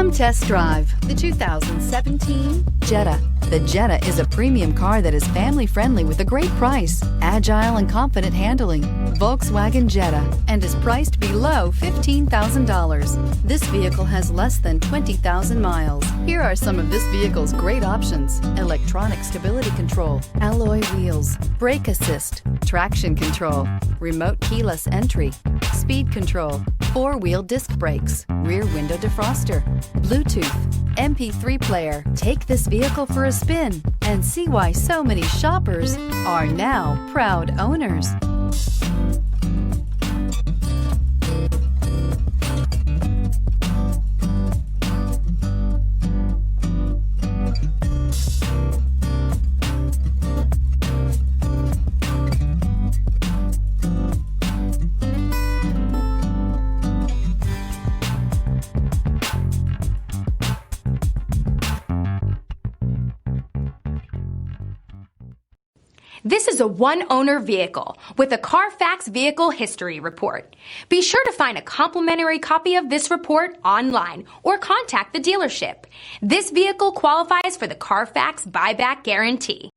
Come test drive the 2017 Jetta. The Jetta is a premium car that is family-friendly with a great price, agile and confident handling. Volkswagen Jetta, and is priced below $15,000. This vehicle has less than 20,000 miles. Here are some of this vehicle's great options: electronic stability control, alloy wheels, brake assist, traction control, remote keyless entry, speed control, four-wheel disc brakes, rear window defroster, Bluetooth, MP3 player. Take this vehicle for a spin and see why so many shoppers are now proud owners. This is a one-owner vehicle with a Carfax Vehicle History Report. Be sure to find a complimentary copy of this report online or contact the dealership. This vehicle qualifies for the Carfax Buyback Guarantee.